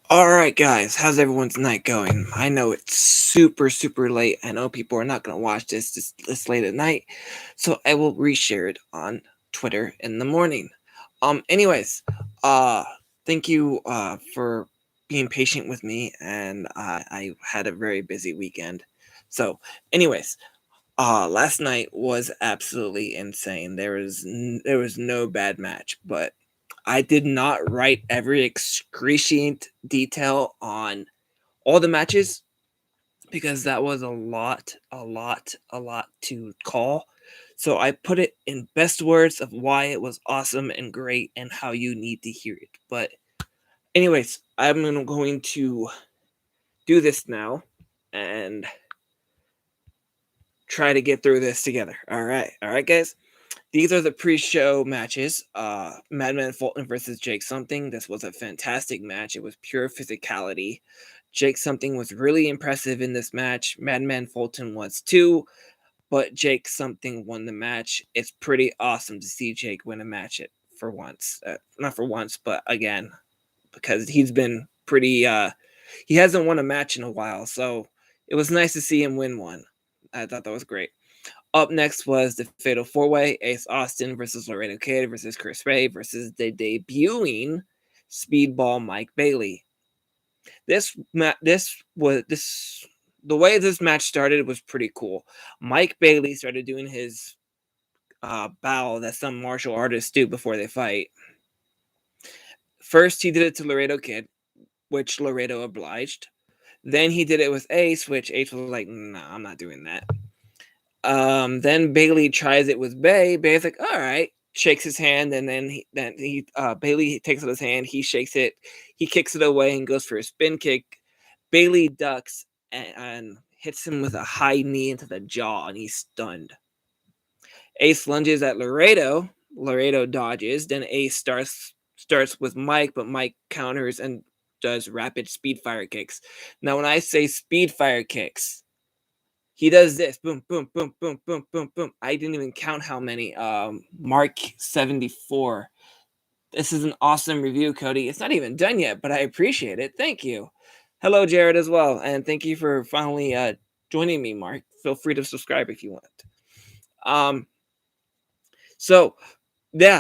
All right, guys, how's everyone's night going? I know it's super late. I know people are not going to watch this late at night, so I will reshare it on Twitter in the morning. Anyways, uh, thank you for being patient with me, and I had a very busy weekend. So, anyways, last night was absolutely insane. There was no bad match, but I did not write every excruciating detail on all the matches because that was a lot to call. So I put it in best words of why it was awesome and great and how you need to hear it. But anyways, going to do this now and try to get through this together. All right, guys. These are the pre-show matches. Madman Fulton versus Jake Something. This was a fantastic match. It was pure physicality. Jake Something was really impressive in this match. Madman Fulton was too, but Jake Something won the match. It's pretty awesome to see Jake win a match for once. Not for once, but again, because he's been pretty. He hasn't won a match in a while, so it was nice to see him win one. I thought that was great. Up next was the Fatal Four Way: Ace Austin versus Laredo Kid versus Chris Ray versus the debuting Speedball Mike Bailey. The way this match started was pretty cool. Mike Bailey started doing his bow that some martial artists do before they fight. First, he did it to Laredo Kid, which Laredo obliged. Then he did it with Ace, which Ace was like, "Nah, I'm not doing that." Then Bailey tries it with Bay. Bay's like, all right, shakes his hand, and then Bailey takes out his hand. He shakes it, he kicks it away and goes for a spin kick. Bailey ducks and hits him with a high knee into the jaw, and he's stunned. Ace lunges at Laredo. Laredo dodges. Then Ace starts with Mike, but Mike counters and does rapid speed fire kicks. Now, when I say speed fire kicks, he does this. Boom, boom, boom, boom, boom, boom, boom. I didn't even count how many. Mark 74. This is an awesome review, Cody. It's not even done yet, but I appreciate it. Thank you. Hello, Jared, as well. And thank you for finally joining me, Mark. Feel free to subscribe if you want. Um, so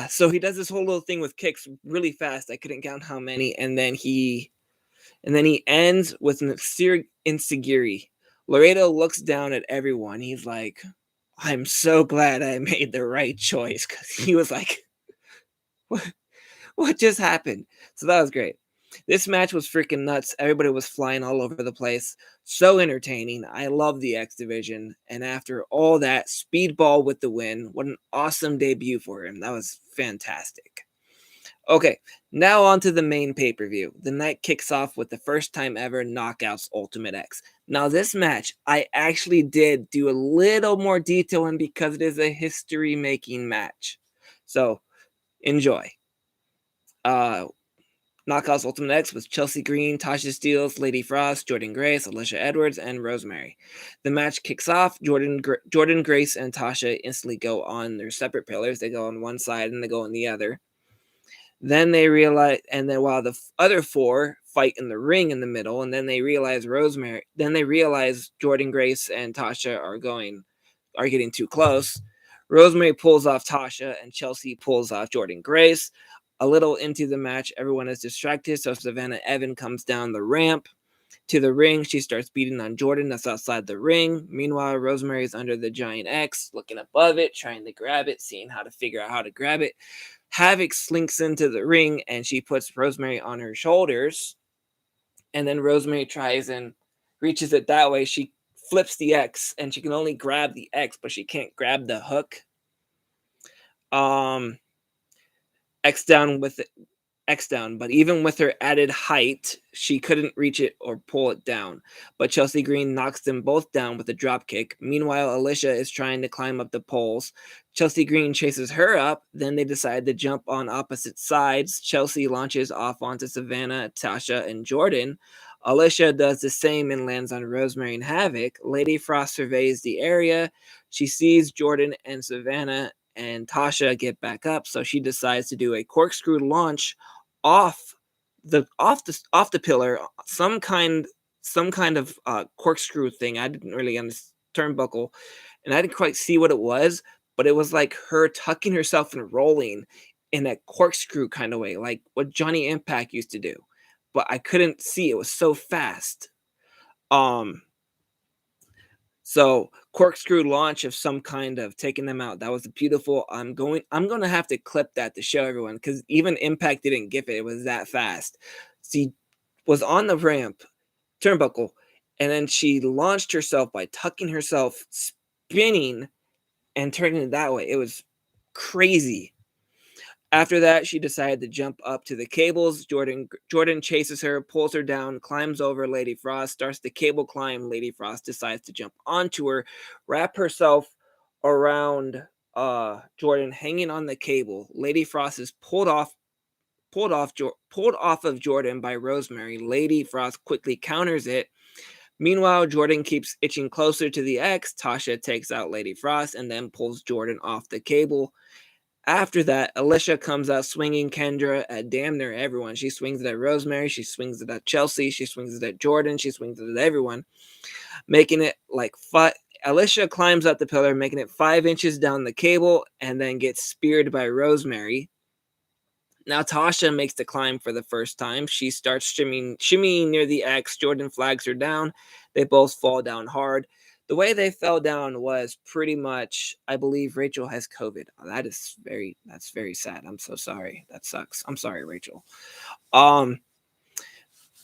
so he does this whole little thing with kicks really fast. I couldn't count how many, and then he ends with an Insigiri. Laredo looks down at everyone. He's like, I'm so glad I made the right choice, because he was like, what just happened? So that was great. This match was freaking nuts. Everybody was flying all over the place. So entertaining. I love the X Division. And after all that, Speedball with the win. What an awesome debut for him. That was fantastic. Okay, now on to the main pay-per-view. The night kicks off with the first time ever Knockouts Ultimate X. Now, this match, I actually did do a little more detail in because it is a history-making match. So, enjoy. Uh, Knockouts Ultimate X was Chelsea Green, Tasha Steeles, Lady Frost, Jordan Grace, Alicia Edwards, and Rosemary. The match kicks off. Jordan Grace, and Tasha instantly go on their separate pillars. They go on one side and they go on the other. Then they realize, and then while the other four fight in the ring in the middle, and then they realize Jordan Grace and Tasha are getting too close. Rosemary pulls off Tasha, and Chelsea pulls off Jordan Grace. A little into the match, everyone is distracted, so Savannah Evan comes down the ramp to the ring. She starts beating on Jordan that's outside the ring. Meanwhile, Rosemary is under the giant X, looking above it, trying to grab it, seeing how to figure out how to grab it. Havoc slinks into the ring and she puts Rosemary on her shoulders. And then Rosemary tries and reaches it that way. She flips the X and she can only grab the X, but she can't grab the hook. X down with it. X down, but even with her added height, she couldn't reach it or pull it down. But Chelsea Green knocks them both down with a drop kick. Meanwhile, Alicia is trying to climb up the poles. Chelsea Green chases her up. Then they decide to jump on opposite sides. Chelsea launches off onto Savannah, Tasha, and Jordan. Alicia does the same and lands on Rosemary and Havoc. Lady Frost surveys the area. She sees Jordan and Savannah and Tasha get back up, so she decides to do a corkscrew launch off off the pillar, some kind of corkscrew thing. I didn't really understand turnbuckle, and I didn't quite see what it was, but it was like her tucking herself and rolling in a corkscrew kind of way, like what Johnny Impact used to do. But I couldn't see, it was so fast. Um, so corkscrew launch of some kind of taking them out. That was beautiful. I'm gonna have to clip that to show everyone because even Impact didn't give it. It was that fast. She was on the ramp, turnbuckle, and then she launched herself by tucking herself, spinning, and turning it that way. It was crazy. After that, she decided to jump up to the cables. Jordan chases her, pulls her down, climbs over Lady Frost, starts the cable climb. Lady Frost decides to jump onto her, wrap herself around Jordan, hanging on the cable. Lady Frost is pulled off of Jordan by Rosemary. Lady Frost quickly counters it. Meanwhile, Jordan keeps itching closer to the X. Tasha takes out Lady Frost and then pulls Jordan off the cable. After that, Alicia comes out swinging Kendra at damn near everyone. She swings it at Rosemary. She swings it at Chelsea. She swings it at Jordan. She swings it at everyone, making it like five. Alicia climbs up the pillar, making it 5 inches down the cable, and then gets speared by Rosemary. Now Tasha makes the climb for the first time. She starts shimmying near the X. Jordan flags her down. They both fall down hard. The way they fell down was pretty much, I believe Rachel has COVID. That's very sad. I'm so sorry. That sucks. I'm sorry, Rachel. Um,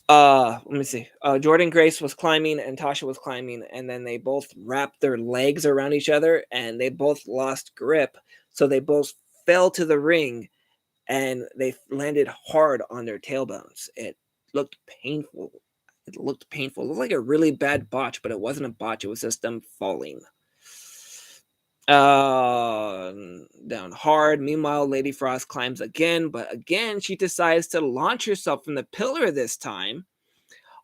let me see. Jordan Grace was climbing and Tasha was climbing, and then they both wrapped their legs around each other and they both lost grip. So they both fell to the ring and they landed hard on their tailbones. Looked painful. It looked painful. It looked like a really bad botch, but it wasn't a botch. It was just them falling down hard. Meanwhile, Lady Frost climbs again, but again she decides to launch herself from the pillar this time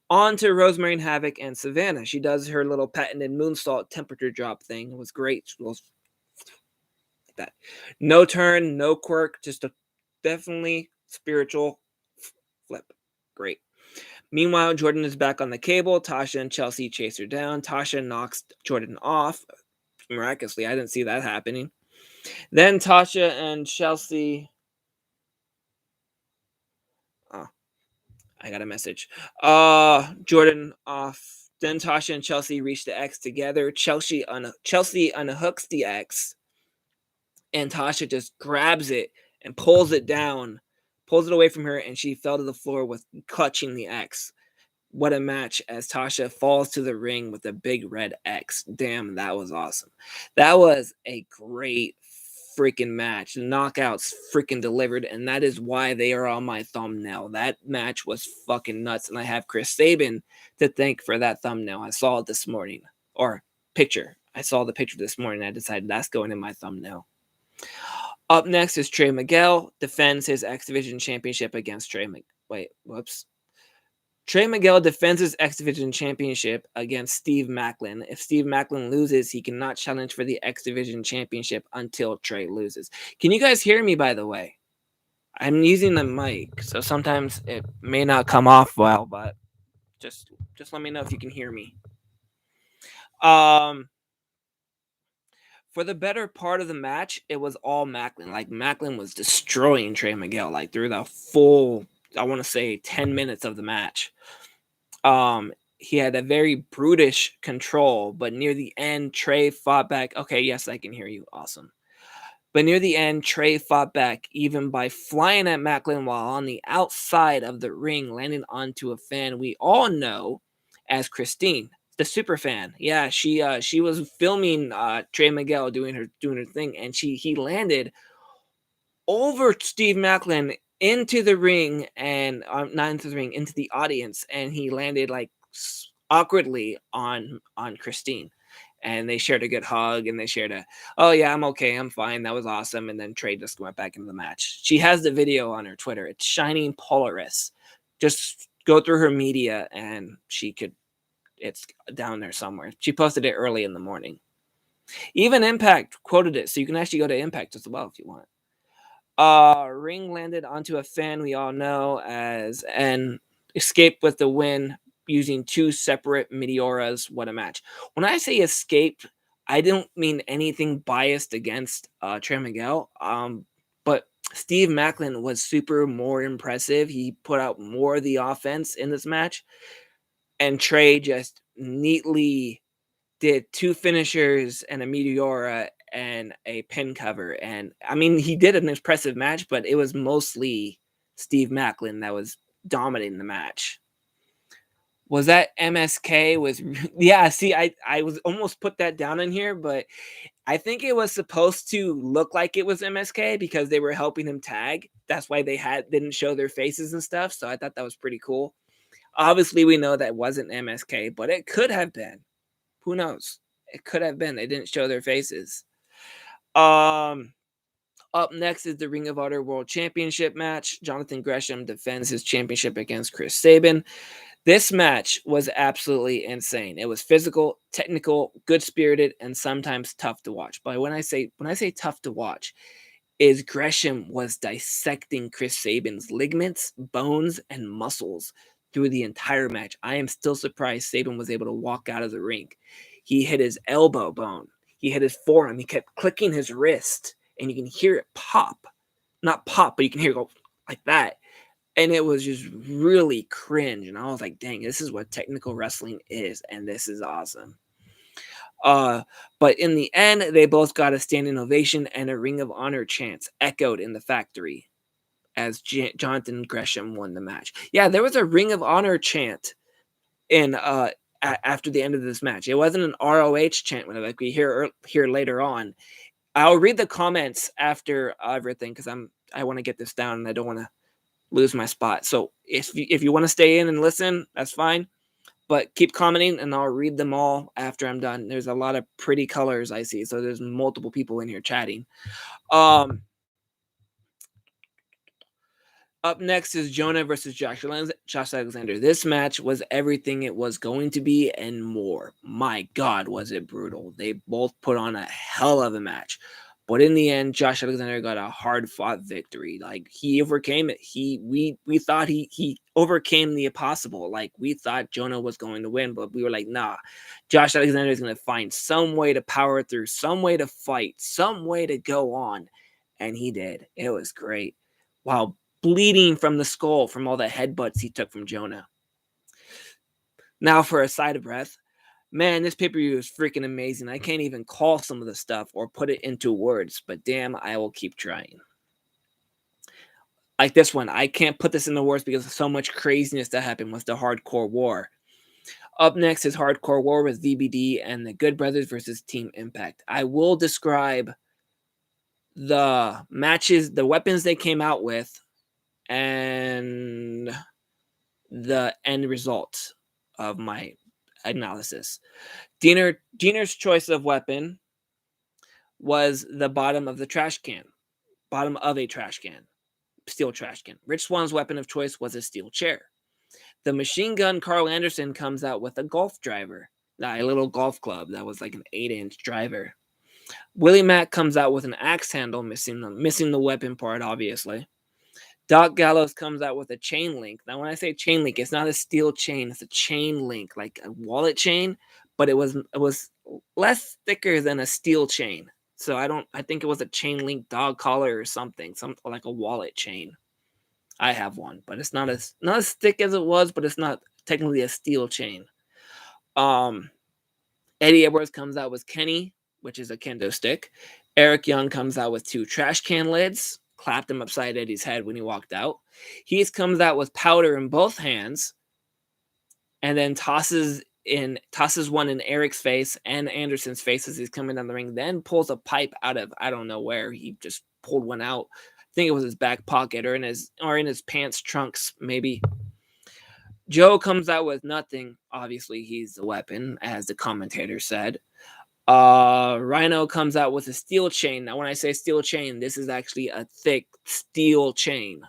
onto Rosemary and Havoc and Savannah. She does her little patented moonsault temperature drop thing. It was great. It was like that. No turn, no quirk, just a definitely spiritual flip. Great. Meanwhile, Jordan is back on the cable. Tasha and Chelsea chase her down. Tasha knocks Jordan off. Miraculously, I didn't see that happening. Then Tasha and Chelsea. Oh, I got a message. Jordan off. Then Tasha and Chelsea reach the X together. Chelsea unhooks the X, and Tasha just grabs it and pulls it down, pulls it away from her, and she fell to the floor with clutching the X. What a match as Tasha falls to the ring with a big red X. Damn, that was awesome. That was a great freaking match. The knockouts freaking delivered, and that is why they are on my thumbnail. That match was fucking nuts, and I have Chris Sabin to thank for that thumbnail. I saw it this morning, or picture. I saw the picture this morning. I decided that's going in my thumbnail. Up next is Trey Miguel defends his X Division Championship against Trey Miguel defends his X Division Championship against Steve Macklin. If Steve Macklin loses, he cannot challenge for the X Division Championship until Trey loses. Can you guys hear me, by the way? I'm using the mic, so sometimes it may not come off well, but just let me know if you can hear me. For the better part of the match, it was all Macklin. Like, Macklin was destroying Trey Miguel, like, through the full, I want to say, 10 minutes of the match. He had a very brutish control, but near the end, Trey fought back. Okay, yes, I can hear you. Awesome. But near the end, Trey fought back even by flying at Macklin while on the outside of the ring, landing onto a fan we all know as Christine, the super fan. Yeah, she was filming Trey Miguel doing her thing, and he landed over Steve Macklin into the ring, and not into the ring, into the audience, and he landed like awkwardly on Christine, and they shared a good hug, and they shared oh yeah, I'm okay, I'm fine, that was awesome, and then Trey just went back into the match. She has the video on her Twitter. It's Shining Polaris. Just go through her media, and it's down there somewhere. She posted it early in the morning. Even Impact quoted it, so you can actually go to Impact as well if you want. Ring landed onto a fan we all know as and escaped with the win using 2 separate Meteoras. What a match. When I say escape, I don't mean anything biased against Trey Miguel. But Steve Macklin was super more impressive. He put out more of the offense in this match, and Trey just neatly did 2 finishers and a Meteora and a pin cover, and, I mean, he did an impressive match, but it was mostly Steve Macklin that was dominating the match. Was that MSK? Yeah, see, I was almost put that down in here, but I think it was supposed to look like it was MSK because they were helping him tag. That's why they didn't show their faces and stuff, so I thought that was pretty cool. Obviously, we know that wasn't MSK, but it could have been. Who knows? It could have been. They didn't show their faces. Up next is the Ring of Honor World Championship match. Jonathan Gresham defends his championship against Chris Sabin. This match was absolutely insane. It was physical, technical, good-spirited, and sometimes tough to watch. But when I say tough to watch, is Gresham was dissecting Chris Sabin's ligaments, bones, and muscles through the entire match. I am still surprised Sabin was able to walk out of the ring. He hit his elbow bone. He hit his forearm. He kept clicking his wrist, and you can hear it pop. Not pop, but you can hear it go like that. And it was just really cringe. And I was like, dang, this is what technical wrestling is, and this is awesome. But in the end, they both got a standing ovation, and a Ring of Honor chant echoed in the factory as Jonathan Gresham won the match. Yeah, there was a Ring of Honor chant in after the end of this match. It wasn't an ROH chant like we hear later on. I'll read the comments after everything because I want to get this down and I don't want to lose my spot. So if you want to stay in and listen, that's fine. But keep commenting and I'll read them all after I'm done. There's a lot of pretty colors I see, so there's multiple people in here chatting. Up next is Jonah versus Josh Alexander. This match was everything it was going to be and more. My God, was it brutal. They both put on a hell of a match. But in the end, Josh Alexander got a hard-fought victory. Like, he overcame it. We thought he overcame the impossible. Like, we thought Jonah was going to win, but we were like, nah. Josh Alexander is going to find some way to power through, some way to fight, some way to go on. And he did. It was great. Wow. Bleeding from the skull from all the headbutts he took from Jonah. Now for a side of breath. Man, this pay-per-view is freaking amazing. I can't even call some of the stuff or put it into words, but damn, I will keep trying. Like this one, I can't put this into words because of so much craziness that happened with the Hardcore War. Up next is Hardcore War with VBD and the Good Brothers versus Team Impact. I will describe the matches, the weapons they came out with, and the end result of my analysis. Diener's choice of weapon was the bottom of a trash can. Steel trash can. Rich Swann's weapon of choice was a steel chair. The machine gun Carl Anderson comes out with a golf driver, a little golf club that was like an 8-inch driver. Willie Mack comes out with an axe handle, missing the weapon part, obviously. Doc Gallows comes out with a chain link. Now, when I say chain link, it's not a steel chain; it's a chain link, like a wallet chain. But it was less thicker than a steel chain. So I think it was a chain link dog collar or something like a wallet chain. I have one, but it's not as thick as it was, but it's not technically a steel chain. Eddie Edwards comes out with Kenny, which is a kendo stick. Eric Young comes out with 2 trash can lids. Clapped him upside Eddie's head when he walked out. He comes out with powder in both hands and then tosses one in Eric's face and Anderson's face as he's coming down the ring, then pulls a pipe out of I don't know where. He just pulled one out. I think it was his back pocket or in his pants trunks, maybe. Joe comes out with nothing. Obviously, he's the weapon, as the commentator said. Rhino comes out with a steel chain. Now, when I say steel chain, this is actually a thick steel chain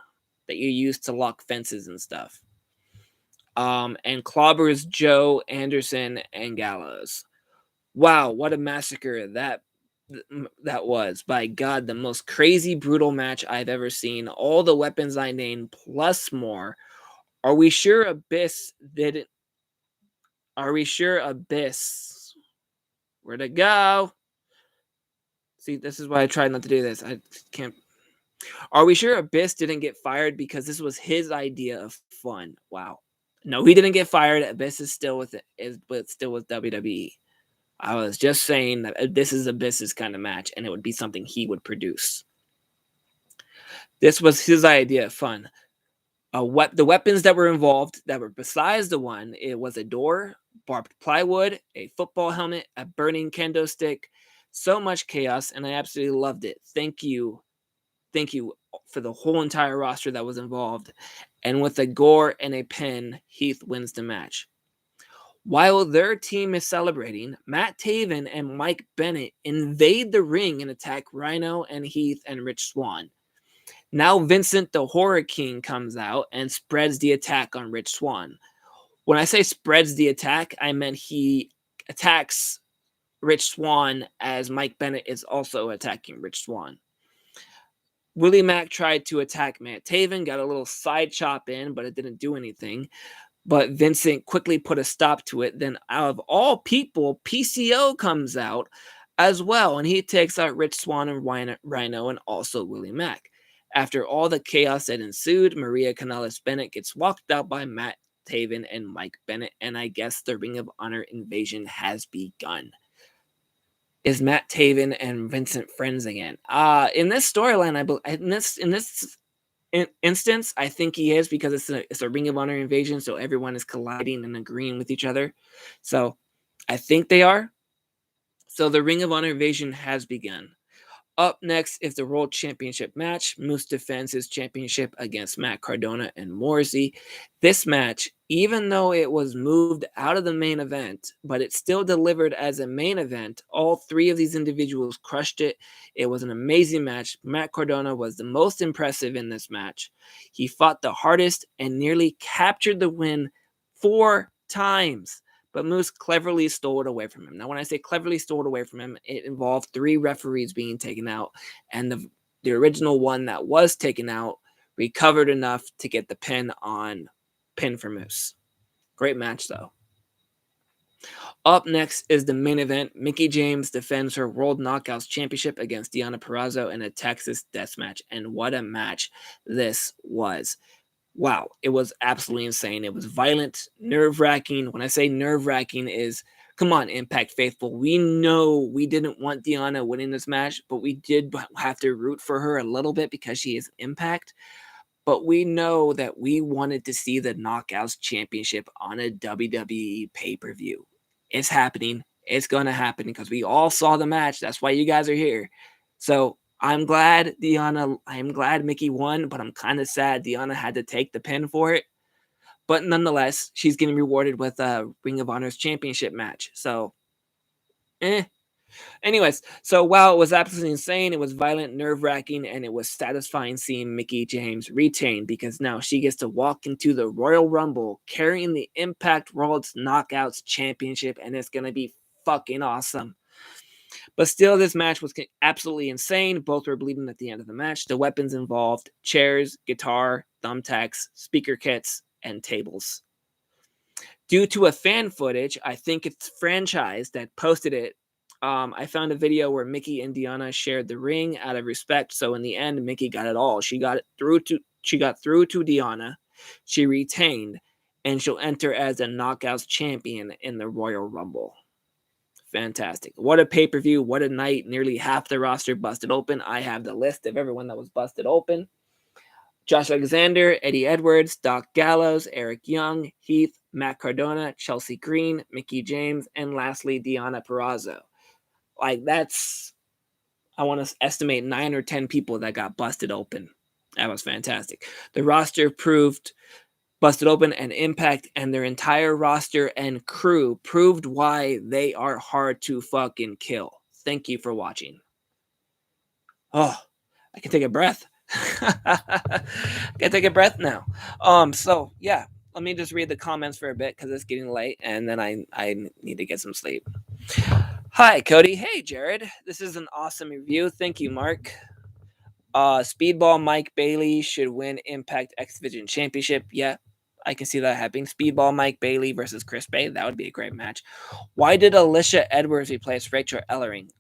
that you use to lock fences and stuff. And clobbers Joe, Anderson, and Gallows. Wow, what a massacre that that was, by God, the most crazy, brutal match I've ever seen. All the weapons I named, plus more. Are we sure Abyss didn't? Are we sure Abyss? Where'd it go? See, this is why I tried not to do this. I can't. Are we sure Abyss didn't get fired because this was his idea of fun? Wow. No, he didn't get fired. Abyss is still with it, but still with WWE. I was just saying that this is Abyss's kind of match, and it would be something he would produce. This was his idea of fun. The weapons that were involved that were besides the one, it was a door, barbed plywood, a football helmet, a burning kendo stick. So much chaos, and I absolutely loved it. Thank you for the whole entire roster that was involved. And with a gore and a pin, Heath wins the match. While their team is celebrating, Matt Taven and Mike Bennett invade the ring and attack Rhino and Heath and Rich Swann. Now Vincent the Horror King comes out and spreads the attack on Rich Swann. When I say spreads the attack, I meant he attacks Rich Swann as Mike Bennett is also attacking Rich Swann. Willie Mack tried to attack Matt Taven, got a little side chop in, but it didn't do anything. But Vincent quickly put a stop to it. Then, out of all people, PCO comes out as well, and he takes out Rich Swann and Rhino and also Willie Mack. After all the chaos that ensued, Maria Kanellis Bennett gets walked out by Matt Taven and Mike Bennett, and I guess the Ring of Honor invasion has begun. Is Matt Taven and Vincent friends again? In this storyline, in this instance, I think he is, because it's a Ring of Honor invasion, so everyone is colliding and agreeing with each other. So I think they are. So the Ring of Honor invasion has begun. Up next is the World Championship match. Moose defends his championship against Matt Cardona and Morrissey. This match, even though it was moved out of the main event, but it still delivered as a main event. All three of these individuals crushed it. It was an amazing match. Matt Cardona was the most impressive in this match. He fought the hardest and nearly captured the win 4 times. But Moose cleverly stole it away from him. Now, when I say cleverly stole it away from him, it involved 3 referees being taken out, and the original one that was taken out recovered enough to get the pin for Moose. Great match, though. Up next is the main event. Mickie James defends her World Knockouts Championship against Deonna Purrazzo in a Texas death match, and what a match this was. Wow, it was absolutely insane. It was violent, nerve-wracking. When I say nerve-wracking is, come on, Impact faithful. We know we didn't want Deonna winning this match, but we did have to root for her a little bit because she is Impact. But we know that we wanted to see the Knockouts Championship on a WWE pay-per-view. It's happening. It's going to happen because we all saw the match. That's why you guys are here. So I'm glad Mickie won, but I'm kind of sad Deonna had to take the pin for it. But nonetheless, she's getting rewarded with a Ring of Honor's championship match. So, Anyways, so while it was absolutely insane, it was violent, nerve-wracking, and it was satisfying seeing Mickie James retain, because now she gets to walk into the Royal Rumble carrying the Impact World's Knockouts Championship, and it's going to be fucking awesome. But still, this match was absolutely insane. Both were bleeding at the end of the match. The weapons involved chairs, guitar, thumbtacks, speaker kits, and tables. Due to a fan footage, I think it's Franchise that posted it. I found a video where Mickie and Deonna shared the ring out of respect. So in the end, Mickie got it all. She got through to Deonna. She retained, and she'll enter as a Knockouts champion in the Royal Rumble. Fantastic. What a pay-per-view. What a night. Nearly half the roster busted open. I have the list of everyone that was busted open. Josh Alexander, Eddie Edwards, Doc Gallows, Eric Young, Heath, Matt Cardona, Chelsea Green, Mickie James, and lastly, Deonna Purrazzo. Like, I want to estimate 9 or 10 people that got busted open. That was fantastic. The roster proved busted open, and Impact and their entire roster and crew proved why they are hard to fucking kill. Thank you for watching. Oh, I can take a breath. I can take a breath now. So yeah, let me just read the comments for a bit because it's getting late, and then I need to get some sleep. Hi, Cody. Hey, Jared. This is an awesome review. Thank you, Mark. Speedball Mike Bailey should win Impact X Division Championship. Yeah, I can see that happening. Speedball Mike Bailey versus Chris Bay. That would be a great match. Why did Alicia Edwards replace Rachel Ellering?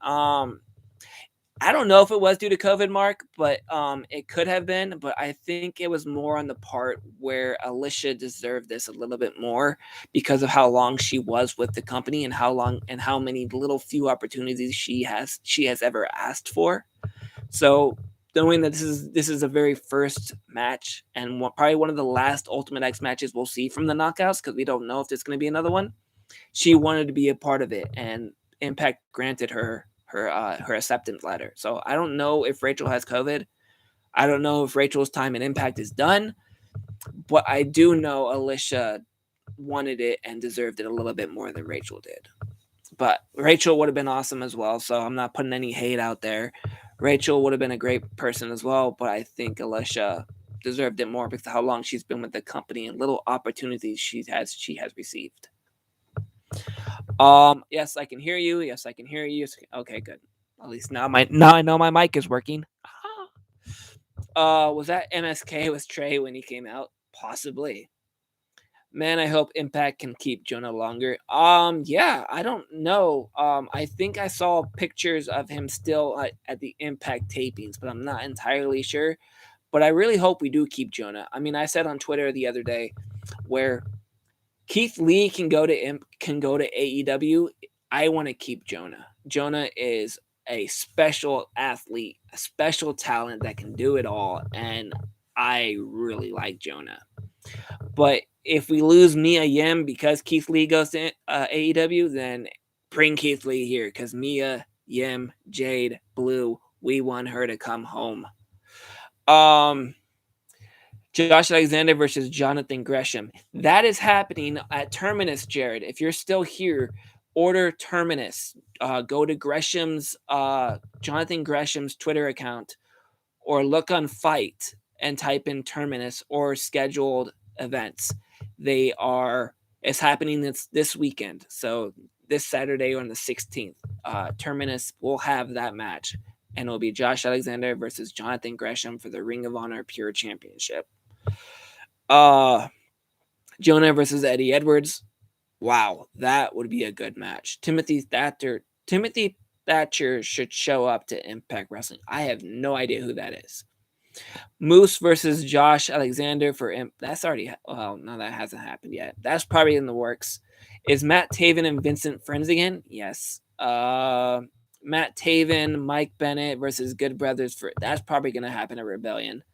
I don't know if it was due to COVID, Mark, but it could have been. But I think it was more on the part where Alicia deserved this a little bit more because of how long she was with the company and how long and how many little few opportunities she has ever asked for. So knowing that this is a very first match and probably one of the last Ultimate X matches we'll see from the Knockouts because we don't know if there's going to be another one. She wanted to be a part of it, and Impact granted her acceptance letter. So I don't know if Rachel has COVID. I don't know if Rachel's time in Impact is done, but I do know Alicia wanted it and deserved it a little bit more than Rachel did. But Rachel would have been awesome as well, so I'm not putting any hate out there. Rachel would have been a great person as well, but I think Alicia deserved it more because of how long she's been with the company and little opportunities she has received. Yes, I can hear you. Yes, I can hear you. Okay, good. At least now I know my mic is working. Was that MSK with Trey when he came out? Possibly. Man, I hope Impact can keep Jonah longer. Yeah, I don't know. I think I saw pictures of him still at the Impact tapings, but I'm not entirely sure. But I really hope we do keep Jonah. I mean, I said on Twitter the other day where Keith Lee can go to AEW. I want to keep Jonah. Jonah is a special athlete, a special talent that can do it all, and I really like Jonah. But if we lose Mia Yim because Keith Lee goes to AEW, then bring Keith Lee here because Mia Yim, Jade, Blue, we want her to come home. Josh Alexander versus Jonathan Gresham. That is happening at Terminus, Jared. If you're still here, order Terminus. Go to Jonathan Gresham's Twitter account or look on Fight and type in Terminus or scheduled events. It's happening this weekend. So this Saturday on the 16th, Terminus will have that match. And it'll be Josh Alexander versus Jonathan Gresham for the Ring of Honor Pure Championship. Jonah versus Eddie Edwards. Wow, that would be a good match. Timothy Thatcher should show up to Impact Wrestling. I have no idea who that is. Moose versus Josh Alexander for that's already no, that hasn't happened yet. That's probably in the works. Is Matt Taven and Vincent friends again? Yes. Matt Taven, Mike Bennett versus Good Brothers that's probably gonna happen at Rebellion.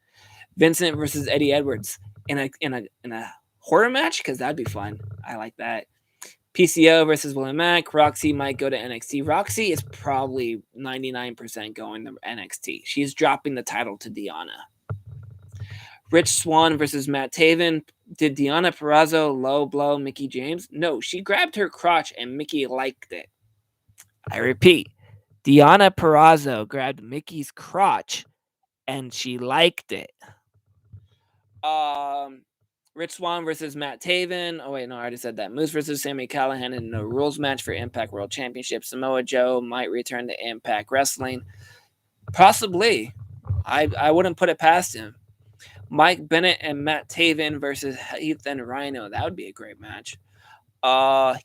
Vincent versus Eddie Edwards in a horror match because that'd be fun. I like that. PCO versus William Mack. Roxy might go to NXT. Roxy is probably 99% going to NXT. She's dropping the title to Deanna. Rich Swann versus Matt Taven. Did Deanna Purrazzo low blow Mickie James? No, she grabbed her crotch and Mickie liked it. I repeat, Deanna Purrazzo grabbed Mickey's crotch and she liked it. Rich Swann versus Matt Taven. Oh, wait, no, I already said that. Moose versus Sami Callihan in a rules match for Impact World Championship. Samoa Joe might return to Impact Wrestling. Possibly. I wouldn't put it past him. Mike Bennett and Matt Taven versus Heath and Rhino. That would be a great match.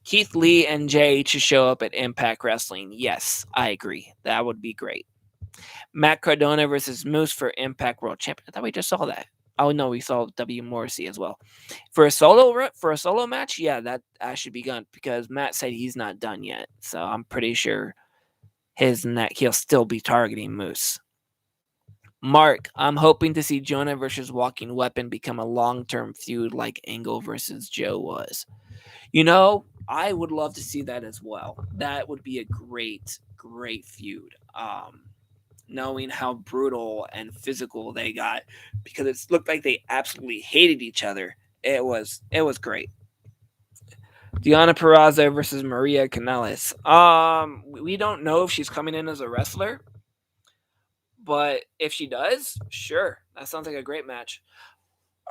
Keith Lee and Jay to show up at Impact Wrestling. Yes, I agree. That would be great. Matt Cardona versus Moose for Impact World Champion. I thought we just saw that. Oh no, we saw W Morrissey as well. For a solo match, yeah, that should be good because Matt said he's not done yet. So I'm pretty sure he'll still be targeting Moose. Mark, I'm hoping to see Jonah versus Walking Weapon become a long-term feud like Angle versus Joe was. I would love to see that as well. That would be a great, great feud. Knowing how brutal and physical they got, because it looked like they absolutely hated each other. It was great. Deanna Purrazzo versus Maria Kanellis. We don't know if she's coming in as a wrestler, but if she does, sure, that sounds like a great match.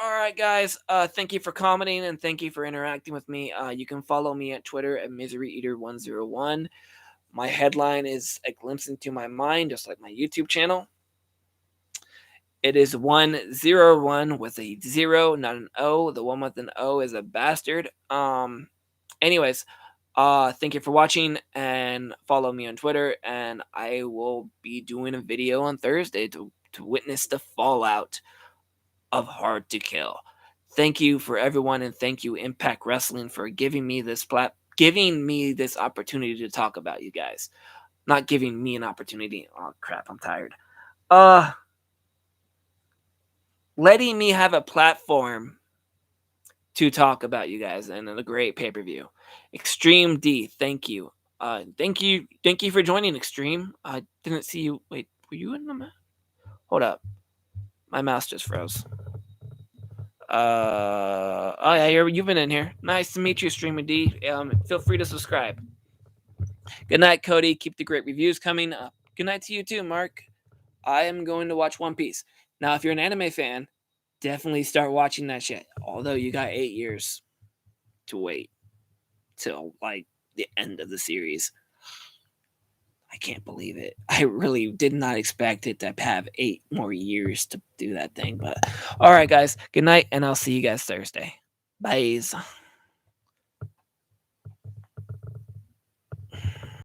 All right, guys. Thank you for commenting and thank you for interacting with me. You can follow me at Twitter at MiseryEater101. My headline is A Glimpse into My Mind, just like my YouTube channel. It is 101 with a 0, not an O. The one with an O is a bastard. Anyways, thank you for watching, and follow me on Twitter, and I will be doing a video on Thursday to witness the fallout of Hard to Kill. Thank you for everyone, and thank you Impact Wrestling for giving me this opportunity to talk about you guys. Not giving me an opportunity. Oh crap, I'm tired. Letting me have a platform to talk about you guys and a great pay-per-view. Extreme D, thank you. Thank you for joining Extreme. I didn't see you. Wait, were you in the Hold up. My mouse just froze. Oh yeah, you've been in here. Nice to meet you, Stream D. Feel free to subscribe. Good night, Cody. Keep the great reviews coming. Good night to you too, Mark. I am going to watch One Piece. Now, if you're an anime fan, definitely start watching that shit. Although you got 8 years to wait till like the end of the series. I can't believe it. I really did not expect it to have 8 more years to do that thing. But all right, guys. Good night, and I'll see you guys Thursday. Bye.